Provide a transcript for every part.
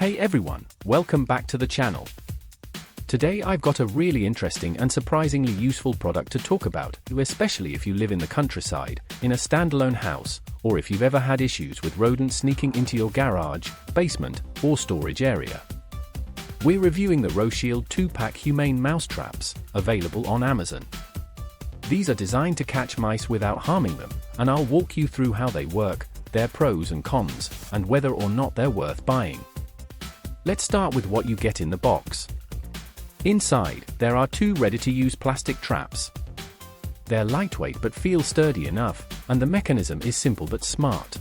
Hey everyone, welcome back to the channel. Today I've got a really interesting and surprisingly useful product to talk about, especially if you live in the countryside, in a standalone house, or if you've ever had issues with rodents sneaking into your garage, basement, or storage area. We're reviewing the RoShield 2-pack humane mouse traps, available on Amazon. These are designed to catch mice without harming them, and I'll walk you through how they work, their pros and cons, and whether or not they're worth buying. Let's start with what you get in the box. Inside, there are two ready-to-use plastic traps. They're lightweight but feel sturdy enough, and the mechanism is simple but smart.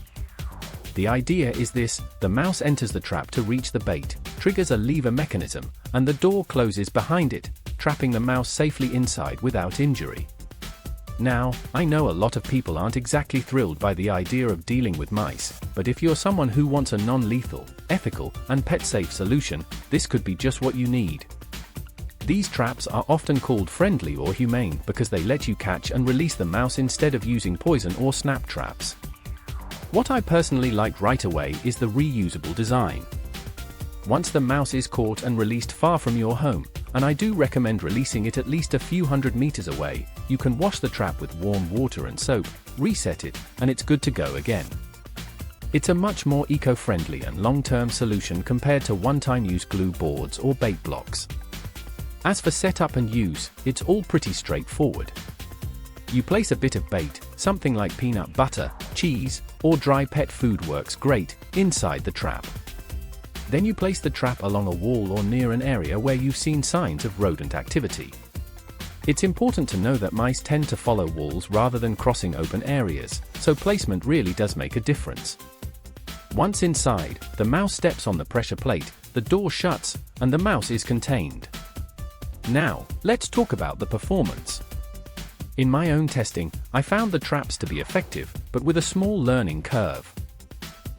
The idea is this: the mouse enters the trap to reach the bait, triggers a lever mechanism, and the door closes behind it, trapping the mouse safely inside without injury. Now, I know a lot of people aren't exactly thrilled by the idea of dealing with mice, but if you're someone who wants a non-lethal, ethical, and pet-safe solution, this could be just what you need. These traps are often called friendly or humane because they let you catch and release the mouse instead of using poison or snap traps. What I personally liked right away is the reusable design. Once the mouse is caught and released far from your home, and I do recommend releasing it at least a few hundred meters away, you can wash the trap with warm water and soap, reset it, and it's good to go again. It's a much more eco-friendly and long-term solution compared to one-time use glue boards or bait blocks. As for setup and use, it's all pretty straightforward. You place a bit of bait, something like peanut butter, cheese, or dry pet food works great, inside the trap. Then you place the trap along a wall or near an area where you've seen signs of rodent activity. It's important to know that mice tend to follow walls rather than crossing open areas, so placement really does make a difference. Once inside, the mouse steps on the pressure plate, the door shuts, and the mouse is contained. Now, let's talk about the performance. In my own testing, I found the traps to be effective, but with a small learning curve.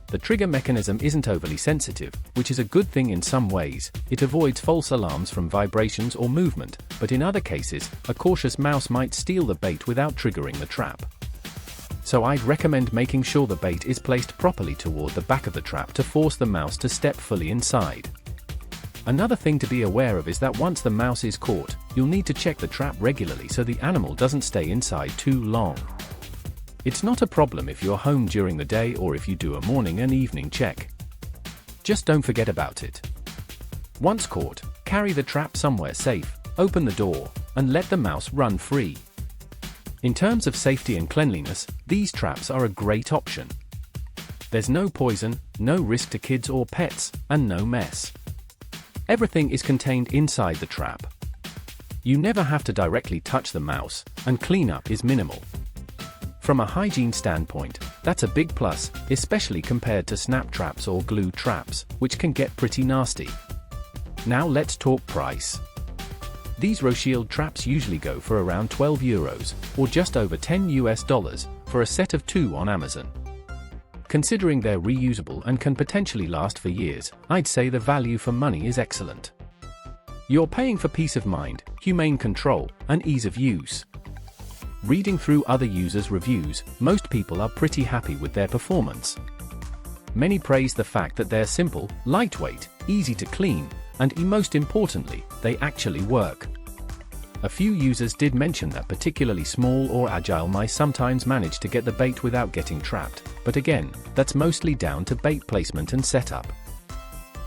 The trigger mechanism isn't overly sensitive, which is a good thing in some ways. It avoids false alarms from vibrations or movement, but in other cases, a cautious mouse might steal the bait without triggering the trap. So I'd recommend making sure the bait is placed properly toward the back of the trap to force the mouse to step fully inside. Another thing to be aware of is that once the mouse is caught, you'll need to check the trap regularly so the animal doesn't stay inside too long. It's not a problem if you're home during the day or if you do a morning and evening check. Just don't forget about it. Once caught, carry the trap somewhere safe, open the door, and let the mouse run free. In terms of safety and cleanliness, these traps are a great option. There's no poison, no risk to kids or pets, and no mess. Everything is contained inside the trap. You never have to directly touch the mouse, and cleanup is minimal. From a hygiene standpoint, that's a big plus, especially compared to snap traps or glue traps, which can get pretty nasty. Now let's talk price. These RoShield traps usually go for around €12, or just over $10 for a set of 2 on Amazon. Considering they're reusable and can potentially last for years, I'd say the value for money is excellent. You're paying for peace of mind, humane control, and ease of use. Reading through other users' reviews, most people are pretty happy with their performance. Many praise the fact that they're simple, lightweight, easy to clean, and most importantly, they actually work. A few users did mention that particularly small or agile mice sometimes manage to get the bait without getting trapped, but again, that's mostly down to bait placement and setup.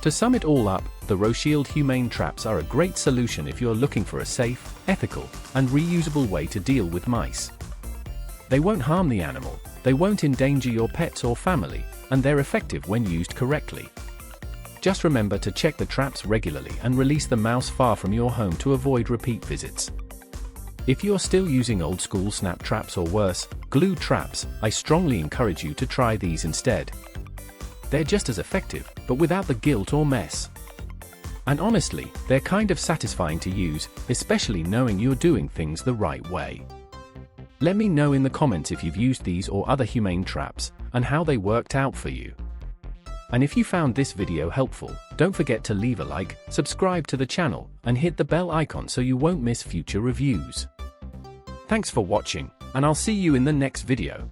To sum it all up, the RoShield humane traps are a great solution if you're looking for a safe, ethical, and reusable way to deal with mice. They won't harm the animal, they won't endanger your pets or family, and they're effective when used correctly. Just remember to check the traps regularly and release the mouse far from your home to avoid repeat visits. If you're still using old-school snap traps or worse, glue traps, I strongly encourage you to try these instead. They're just as effective, but without the guilt or mess. And honestly, they're kind of satisfying to use, especially knowing you're doing things the right way. Let me know in the comments if you've used these or other humane traps, and how they worked out for you. And if you found this video helpful, don't forget to leave a like, subscribe to the channel, and hit the bell icon so you won't miss future reviews. Thanks for watching, and I'll see you in the next video.